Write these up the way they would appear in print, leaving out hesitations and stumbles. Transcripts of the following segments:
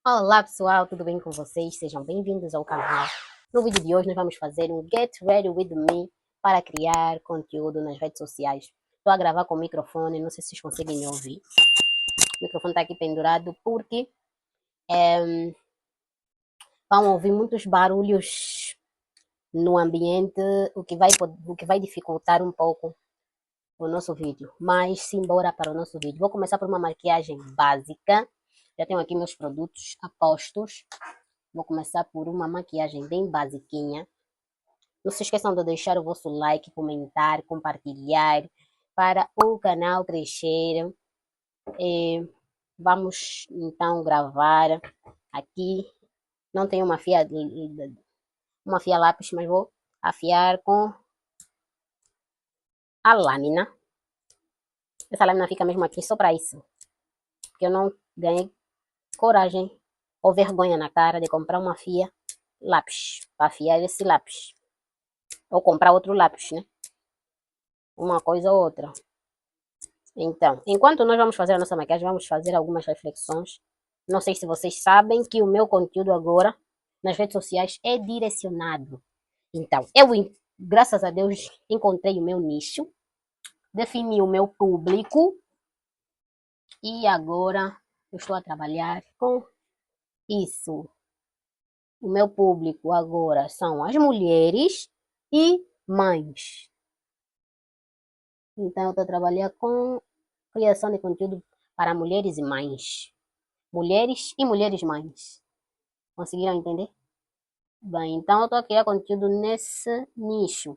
Olá pessoal, tudo bem com vocês? Sejam bem-vindos ao canal. No vídeo de hoje nós vamos fazer um Get Ready With Me para criar conteúdo nas redes sociais. Estou a gravar com o microfone, não sei se vocês conseguem me ouvir. O microfone está aqui pendurado porque vão ouvir muitos barulhos no ambiente, o que vai dificultar um pouco o nosso vídeo. Mas simbora para o nosso vídeo. Vou começar por uma maquiagem básica. Já tenho aqui meus produtos a postos. Vou começar por uma maquiagem bem basiquinha. Não se esqueçam de deixar o vosso like, comentar, compartilhar para o canal crescer. Vamos então gravar aqui. Não tenho uma fia lápis, mas vou afiar com a lâmina. Essa lâmina fica mesmo aqui só para isso. Porque eu não ganhei coragem ou vergonha na cara de comprar uma fia lápis, para afiar esse lápis. Ou comprar outro lápis, né? Uma coisa ou outra. Então, enquanto nós vamos fazer a nossa maquiagem, vamos fazer algumas reflexões. Não sei se vocês sabem que o meu conteúdo agora nas redes sociais é direcionado. Então, graças a Deus, encontrei o meu nicho, defini o meu público e agora eu estou a trabalhar com isso. O meu público agora são as mulheres e mães. Então, eu estou a trabalhar com criação de conteúdo para mulheres e mães. Mulheres e mulheres mães. Conseguiram entender? Bem, então eu estou a criar conteúdo nesse nicho.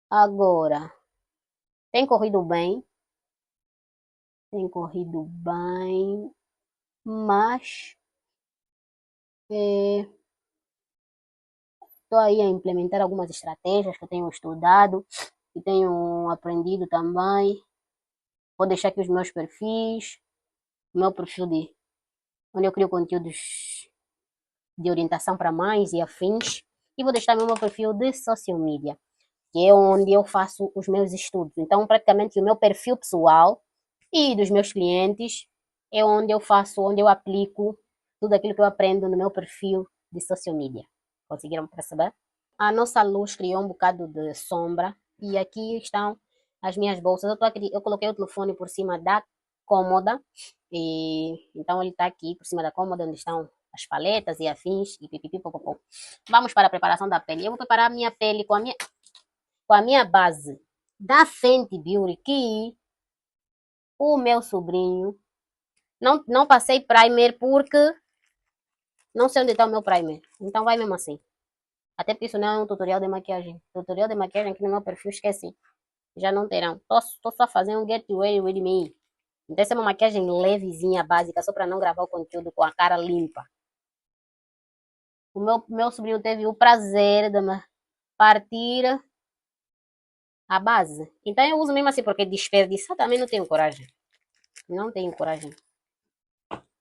Agora, tem corrido bem. Tem corrido bem. Mas estou aí a implementar algumas estratégias que eu tenho estudado e tenho aprendido também. Vou deixar aqui os meus perfis. O meu perfil onde eu crio conteúdos de orientação para mães e afins. E vou deixar meu perfil de social media, que é onde eu faço os meus estudos. Então, praticamente, o meu perfil pessoal e dos meus clientes é onde eu aplico tudo aquilo que eu aprendo no meu perfil de social media. Conseguiram perceber? A nossa luz criou um bocado de sombra e aqui estão as minhas bolsas. Eu coloquei o telefone por cima da cômoda e então ele está aqui por cima da cômoda onde estão as paletas e afins e pipipi popopó. Vamos para a preparação da pele. Eu vou preparar a minha pele com a minha base da Fenty Beauty, que o meu sobrinho não passei primer porque não sei onde está o meu primer. Então vai mesmo assim. Até porque isso não é um tutorial de maquiagem. Tutorial de maquiagem aqui no meu perfil, esqueci. Já não terão. Tô só fazendo um get ready with me. Então essa é uma maquiagem levezinha, básica, só para não gravar o conteúdo com a cara limpa. O meu sobrinho teve o prazer de me partir a base. Então eu uso mesmo assim, porque desperdiçar também não tenho coragem. Não tenho coragem.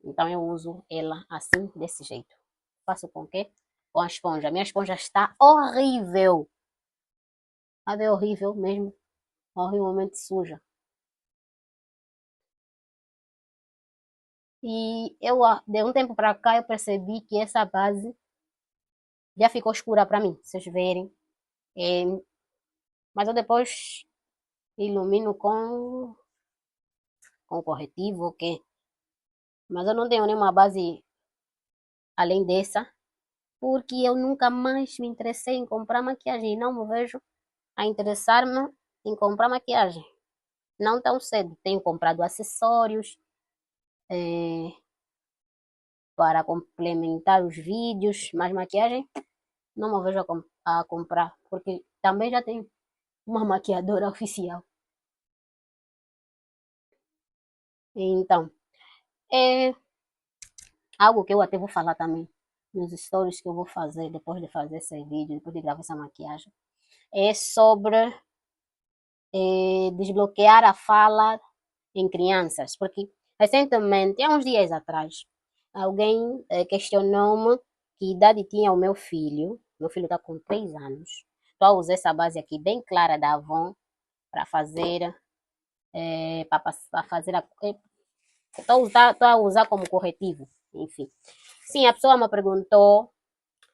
Então eu uso ela assim, desse jeito. Faço com o quê? Com a esponja. Minha esponja está horrível. A ver, horrível mesmo. Horrivelmente suja. E de um tempo para cá, eu percebi que essa base já ficou escura para mim, se vocês verem. É, mas eu depois ilumino com corretivo, ok? Mas eu não tenho nenhuma base além dessa, porque eu nunca mais me interessei em comprar maquiagem. Não me vejo a interessar-me em comprar maquiagem. Não tão cedo. Tenho comprado acessórios para complementar os vídeos, mas maquiagem não me vejo a comprar, porque também já tenho uma maquiadora oficial. Então, é algo que eu até vou falar também nos stories que eu vou fazer depois de fazer esse vídeo, depois de gravar essa maquiagem. É sobre desbloquear a fala em crianças, porque recentemente, há uns dias atrás, alguém questionou-me que idade tinha o meu filho. Meu filho está com 3 anos. Estou a usar essa base aqui bem clara da Avon para fazer, para fazer estou a usar como corretivo. enfim. Sim, a pessoa me perguntou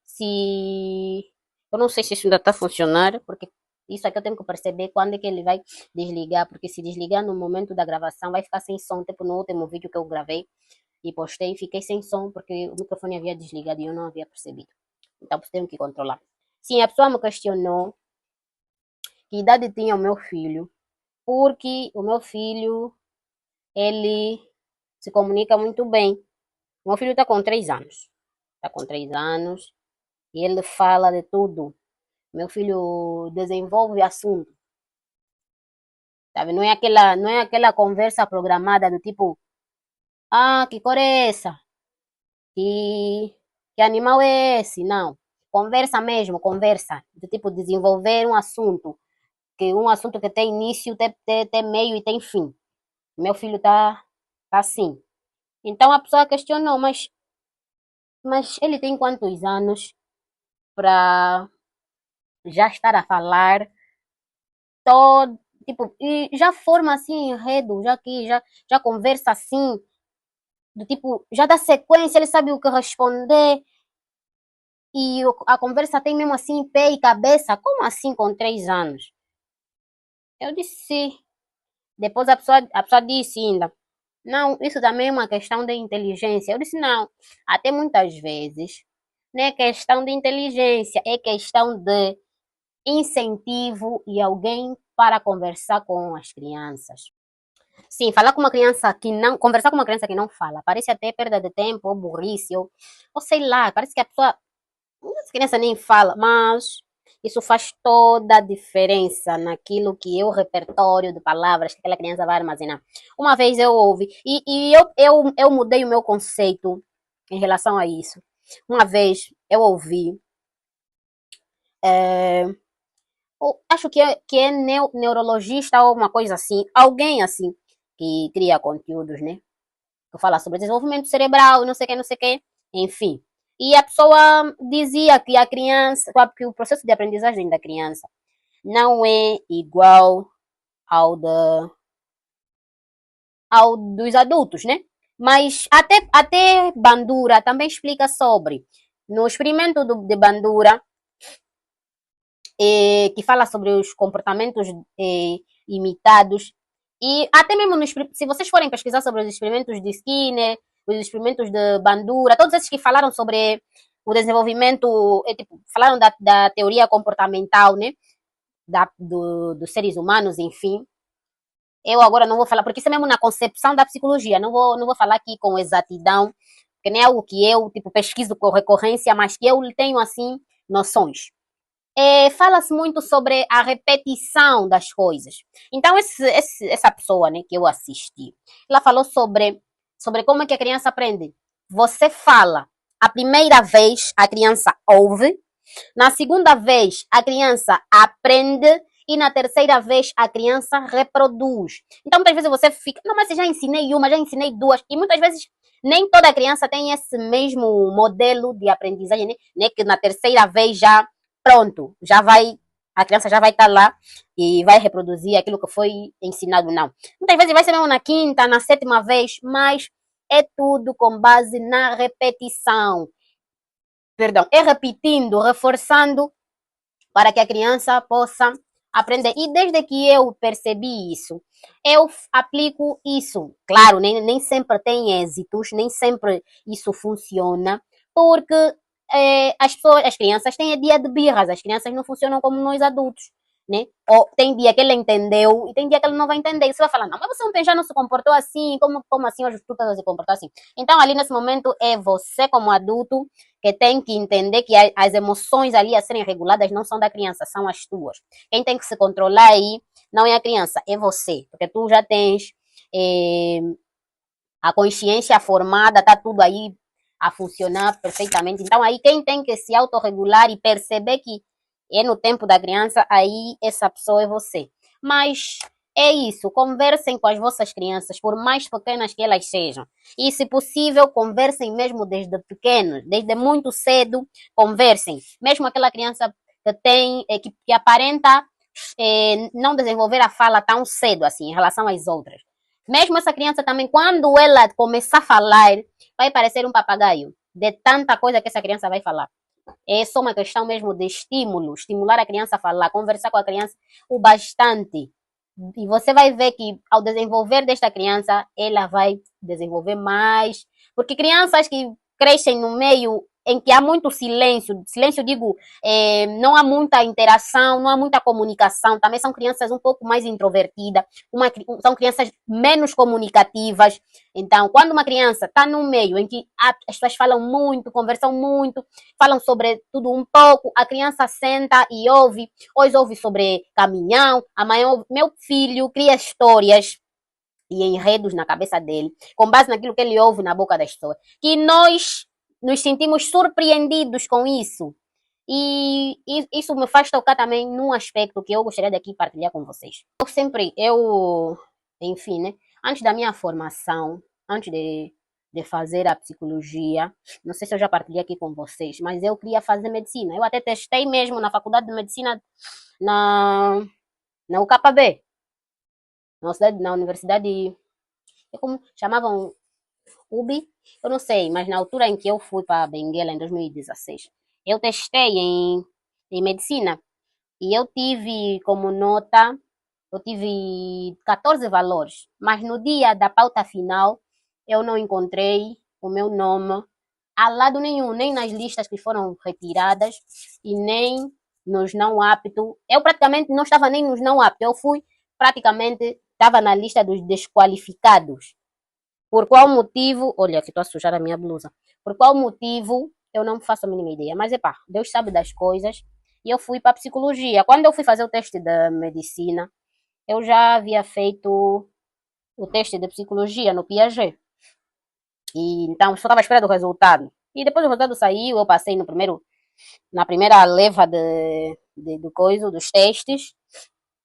se... Eu não sei se isso ainda está a funcionar, porque isso aqui eu tenho que perceber quando é que ele vai desligar, porque se desligar no momento da gravação vai ficar sem som, tipo no último vídeo que eu gravei e postei, fiquei sem som porque o microfone havia desligado e eu não havia percebido. Então, tenho que controlar. Sim, a pessoa me questionou que idade tinha o meu filho, porque o meu filho, ele se comunica muito bem. O meu filho está com 3 anos. Está com 3 anos e ele fala de tudo. Meu filho desenvolve assunto, sabe? Não é aquela conversa programada do tipo, ah, que cor é essa? Que, que animal é esse? Não. Conversa mesmo, conversa. Do tipo, desenvolver um assunto que tem início, tem meio e tem fim. Meu filho tá assim. Então a pessoa questionou, mas ele tem quantos anos para já estar a falar todo, tipo, e já forma assim enredo, já conversa assim, do tipo, já dá sequência, ele sabe o que responder e a conversa tem mesmo assim pé e cabeça. Como assim com 3 anos? Eu disse sim. Depois a pessoa disse ainda, não, isso também é uma questão de inteligência. Eu disse não, até muitas vezes não é questão de inteligência, é questão de incentivo e alguém para conversar com as crianças. Sim, falar com uma criança que não, conversar com uma criança que não fala, parece até perda de tempo, ou burrice, ou sei lá, parece que a pessoa, essa criança nem fala, mas isso faz toda a diferença naquilo que é o repertório de palavras que aquela criança vai armazenar. Uma vez eu ouvi, e eu mudei o meu conceito em relação a isso. Uma vez eu ouvi, acho que é neurologista ou uma coisa assim, alguém assim, que cria conteúdos, né? Que fala sobre desenvolvimento cerebral, não sei o que, não sei o que, enfim. E a pessoa dizia que a criança, que o processo de aprendizagem da criança não é igual ao, da, ao dos adultos, né? Mas até Bandura também explica sobre. No experimento de Bandura, que fala sobre os comportamentos imitados, e até mesmo se vocês forem pesquisar sobre os experimentos de Skinner, os experimentos de Bandura, todos esses que falaram sobre o desenvolvimento, tipo, falaram da teoria comportamental, né? Dos seres humanos, enfim. Eu agora não vou falar, porque isso é mesmo na concepção da psicologia, não vou falar aqui com exatidão, que nem é algo que eu, tipo, pesquiso com recorrência, mas que eu tenho, assim, noções. Fala-se muito sobre a repetição das coisas. Então, essa pessoa, né, que eu assisti, ela falou sobre como é que a criança aprende. Você fala, a primeira vez a criança ouve, na segunda vez a criança aprende e na terceira vez a criança reproduz. Então, muitas vezes você fica, não, mas eu já ensinei uma, já ensinei duas, e muitas vezes nem toda criança tem esse mesmo modelo de aprendizagem, né? Que na terceira vez já pronto, a criança já vai estar lá e vai reproduzir aquilo que foi ensinado, não. Muitas vezes vai ser mesmo na quinta, na sétima vez, mas é tudo com base na repetição. Perdão, é repetindo, reforçando para que a criança possa aprender. E desde que eu percebi isso, eu aplico isso. Claro, nem sempre tem êxitos, nem sempre isso funciona, porque as crianças têm dia de birras, as crianças não funcionam como nós adultos. Né? Ou tem dia que ele entendeu e tem dia que ele não vai entender. E você vai falar, não, mas você ontem já não se comportou assim, como assim hoje tu estás a se comportar assim? Então, ali nesse momento, é você como adulto que tem que entender que as emoções ali a serem reguladas não são da criança, são as tuas. Quem tem que se controlar aí não é a criança, é você. Porque tu já tens a consciência formada, tá tudo aí a funcionar perfeitamente. Então, aí quem tem que se autorregular e perceber que é no tempo da criança, aí essa pessoa é você. Mas é isso, conversem com as vossas crianças, por mais pequenas que elas sejam. E, se possível, conversem mesmo desde pequenos, desde muito cedo, conversem. Mesmo aquela criança que tem, que aparenta não desenvolver a fala tão cedo, assim, em relação às outras. Mesmo essa criança também, quando ela começar a falar, vai parecer um papagaio, de tanta coisa que essa criança vai falar. É só uma questão mesmo de estímulo, estimular a criança a falar, conversar com a criança o bastante. E você vai ver que ao desenvolver desta criança, ela vai desenvolver mais. Porque crianças que crescem no meio em que há muito silêncio, silêncio digo, não há muita interação, não há muita comunicação, também são crianças um pouco mais introvertidas, são crianças menos comunicativas. Então, quando uma criança está num meio em que as pessoas falam muito, conversam muito, falam sobre tudo um pouco, a criança senta e ouve, hoje ouve sobre caminhão, amanhã ouve, meu filho cria histórias e enredos na cabeça dele, com base naquilo que ele ouve na boca das pessoas, que nós nos sentimos surpreendidos com isso. E isso me faz tocar também num aspecto que eu gostaria de aqui partilhar com vocês. Enfim, né? Antes da minha formação, antes de fazer a psicologia, não sei se eu já partilhei aqui com vocês, mas eu queria fazer medicina. Eu até testei mesmo na faculdade de medicina na, na UKB, na universidade, como chamavam UBI, eu não sei, mas na altura em que eu fui para Benguela, em 2016, eu testei em medicina e eu tive como nota, eu tive 14 valores, mas no dia da pauta final eu não encontrei o meu nome a lado nenhum, nem nas listas que foram retiradas e nem nos não aptos. Eu praticamente não estava nem nos não aptos, eu fui praticamente, estava na lista dos desqualificados. Por qual motivo? Olha, aqui estou a sujar a minha blusa. Por qual motivo? Eu não faço a mínima ideia. Mas, epá, Deus sabe das coisas. E eu fui para psicologia. Quando eu fui fazer o teste da medicina, eu já havia feito o teste de psicologia no Piaget. E então, só estava esperando o resultado. E depois o resultado saiu, eu passei na primeira leva do coisa, dos testes.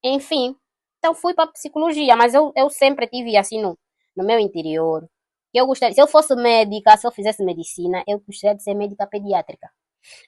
Enfim, então fui para psicologia, mas eu sempre tive assim no meu interior. Eu gostaria, se eu fosse médica, se eu fizesse medicina, eu gostaria de ser médica pediátrica.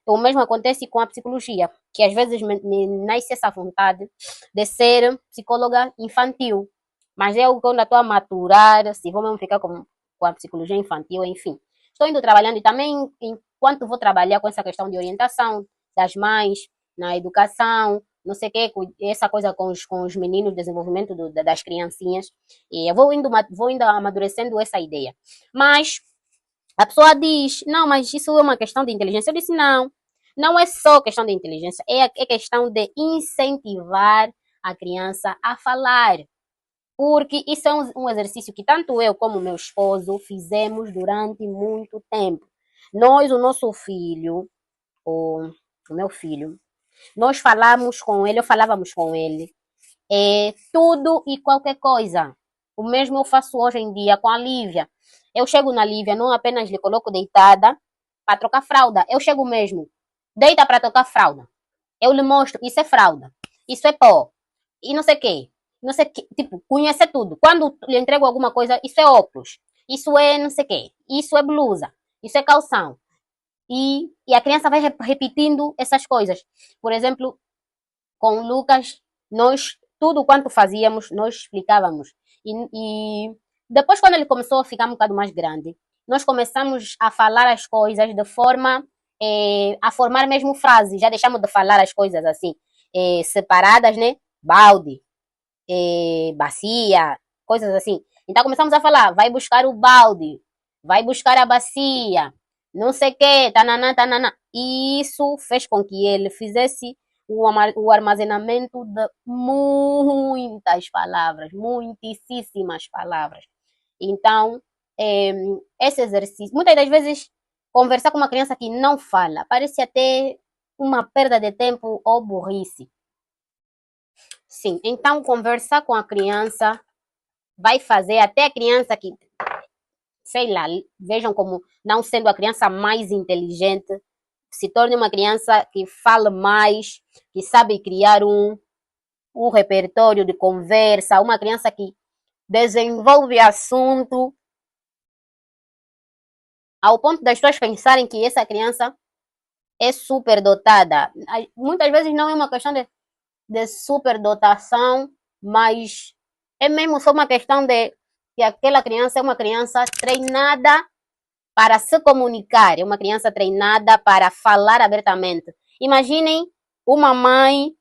O mesmo acontece com a psicologia, que às vezes me nasce essa vontade de ser psicóloga infantil. Mas eu, quando estou a maturar, se vou mesmo ficar com a psicologia infantil, enfim. Estou indo trabalhando e também, enquanto vou trabalhar com essa questão de orientação das mães, na educação, não sei o que, essa coisa com os meninos, desenvolvimento das criancinhas, e eu vou indo amadurecendo essa ideia. Mas a pessoa diz, não, mas isso é uma questão de inteligência. Eu disse, não, não é só questão de inteligência, é questão de incentivar a criança a falar. Porque isso é um exercício que tanto eu como meu esposo fizemos durante muito tempo. Nós, o nosso filho, o meu filho, nós falamos com ele, eu falávamos com ele, tudo e qualquer coisa. O mesmo eu faço hoje em dia com a Lívia. Eu chego na Lívia, não apenas lhe coloco deitada para trocar fralda. Eu chego mesmo, deita para trocar fralda. Eu lhe mostro, isso é fralda, isso é pó, e não sei o quê. Não sei o quê, tipo, conhecer tudo. Quando lhe entrego alguma coisa, isso é óculos, isso é não sei o quê, isso é blusa, isso é calção. E a criança vai repetindo essas coisas. Por exemplo, com o Lucas, nós, tudo quanto fazíamos, nós explicávamos. E depois, quando ele começou a ficar um bocado mais grande, nós começamos a falar as coisas de forma a formar mesmo frases. Já deixamos de falar as coisas assim, separadas, né? Balde, bacia, coisas assim. Então começamos a falar, vai buscar o balde, vai buscar a bacia, não sei o que, tananã, tananã. E isso fez com que ele fizesse o armazenamento de muitas palavras, muitíssimas palavras. Então, esse exercício, muitas das vezes, conversar com uma criança que não fala, parece até uma perda de tempo ou burrice. Sim, então conversar com a criança vai fazer até a criança que, sei lá, vejam como não sendo a criança mais inteligente, se torne uma criança que fale mais, que sabe criar um repertório de conversa, uma criança que desenvolve assunto ao ponto das pessoas pensarem que essa criança é superdotada. Muitas vezes não é uma questão de superdotação, mas é mesmo só uma questão de que aquela criança é uma criança treinada para se comunicar, é uma criança treinada para falar abertamente. Imaginem uma mãe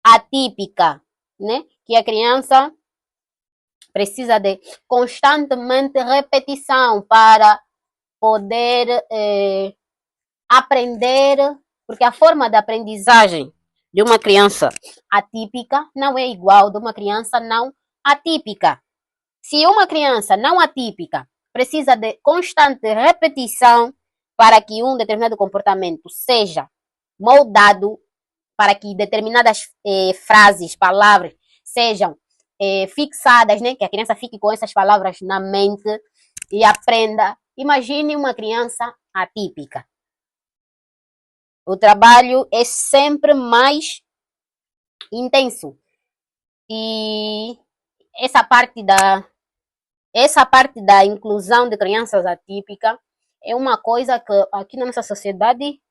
atípica, né? Que a criança precisa de constantemente repetição para poder aprender, porque a forma de aprendizagem de uma criança atípica não é igual de uma criança não atípica. Se uma criança não atípica precisa de constante repetição para que um determinado comportamento seja moldado, para que determinadas frases, palavras sejam fixadas, né? Que a criança fique com essas palavras na mente e aprenda. Imagine uma criança atípica. O trabalho é sempre mais intenso. E essa parte da inclusão de crianças atípicas é uma coisa que aqui na nossa sociedade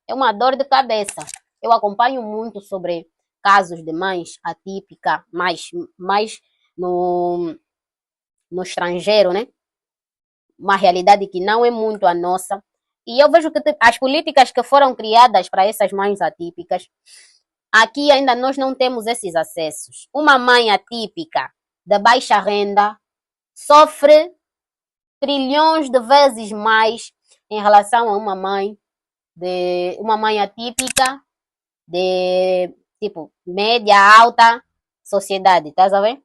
é uma dor de cabeça. Eu acompanho muito sobre casos de mães atípicas, mais no estrangeiro, né? Uma realidade que não é muito a nossa. E eu vejo que as políticas que foram criadas para essas mães atípicas, aqui ainda nós não temos esses acessos. Uma mãe atípica de baixa renda sofre trilhões de vezes mais em relação a uma mãe atípica de tipo média, alta sociedade, tá a ver?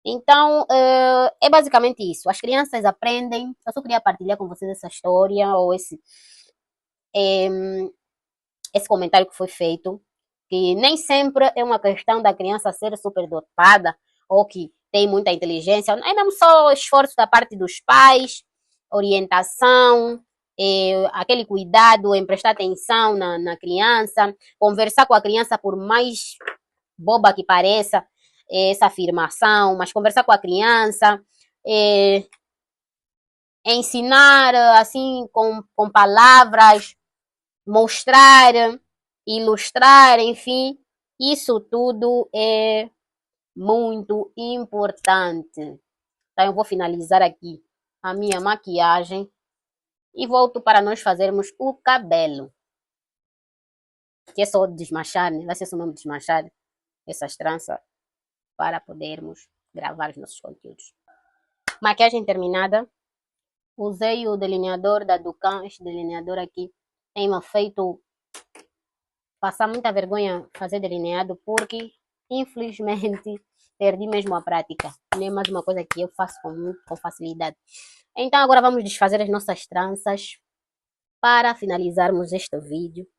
Então, é basicamente isso. As crianças aprendem. Eu só queria partilhar com vocês essa história ou esse comentário que foi feito, que nem sempre é uma questão da criança ser superdotada ou que tem muita inteligência. É mesmo só esforço da parte dos pais, orientação, aquele cuidado em prestar atenção na criança, conversar com a criança por mais boba que pareça essa afirmação, mas conversar com a criança, ensinar assim com palavras, mostrar, ilustrar, enfim, isso tudo é muito importante. Então eu vou finalizar aqui a minha maquiagem e volto para nós fazermos o cabelo. Que é só desmanchar, né? Vai ser só mesmo desmanchar essas tranças para podermos gravar os nossos conteúdos. Maquiagem terminada. Usei o delineador da Ducan. Este delineador aqui tem-me feito passar muita vergonha fazer delineado porque, infelizmente, perdi mesmo a prática. Não é mais uma coisa que eu faço com facilidade. Então agora vamos desfazer as nossas tranças para finalizarmos este vídeo.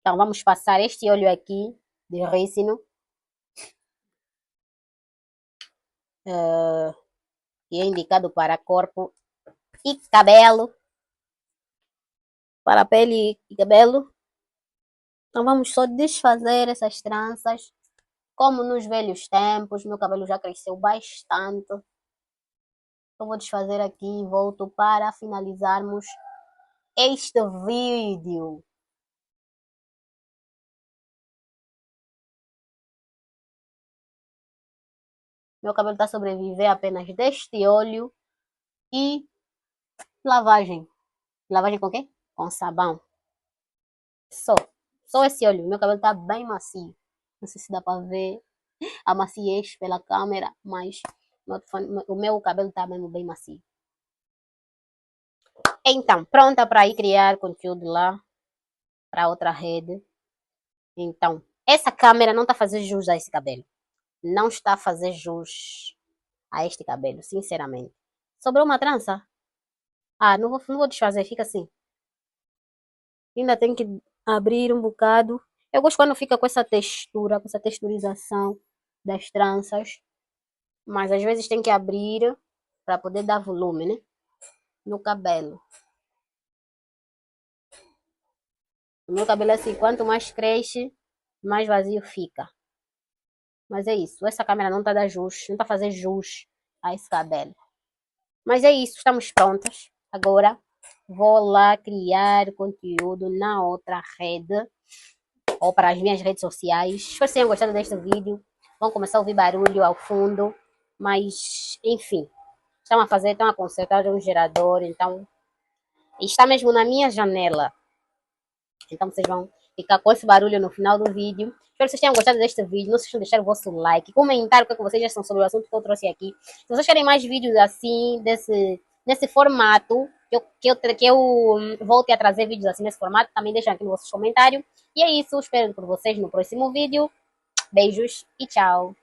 Então vamos passar este óleo aqui de rícino. Que é indicado para corpo e cabelo. Para pele e cabelo. Então vamos só desfazer essas tranças. Como nos velhos tempos, meu cabelo já cresceu bastante. Eu vou desfazer aqui e volto para finalizarmos este vídeo. Meu cabelo está a sobreviver apenas deste óleo e lavagem. Lavagem com o quê? Com sabão. Só esse óleo. Meu cabelo está bem macio. Não sei se dá para ver a maciez pela câmera, mas o meu cabelo está mesmo bem macio. Então, pronta para ir criar conteúdo lá para outra rede. Então, essa câmera não está a fazer jus a esse cabelo. Não está a fazer jus a este cabelo, sinceramente. Sobrou uma trança? Ah, não vou desfazer, fica assim. Ainda tem que abrir um bocado. Eu gosto quando fica com essa textura, com essa texturização das tranças. Mas às vezes tem que abrir para poder dar volume, né? No cabelo. O meu cabelo é assim, quanto mais cresce, mais vazio fica. Mas é isso. Essa câmera não tá dando jus, não tá fazendo jus a esse cabelo. Mas é isso, estamos prontas. Agora vou lá criar conteúdo na outra rede ou para as minhas redes sociais. Espero que tenham gostado deste vídeo. Vão começar a ouvir barulho ao fundo, mas enfim, estão a consertar um gerador, então está mesmo na minha janela. Então vocês vão ficar com esse barulho no final do vídeo. Espero que vocês tenham gostado deste vídeo. Não se esqueçam de deixar o vosso like, comentar o que vocês acham sobre o assunto que eu trouxe aqui. Se vocês querem mais vídeos assim, nesse formato, que eu volte a trazer vídeos assim nesse formato, também deixem aqui nos vossos comentários. E é isso, espero por vocês no próximo vídeo. Beijos e tchau!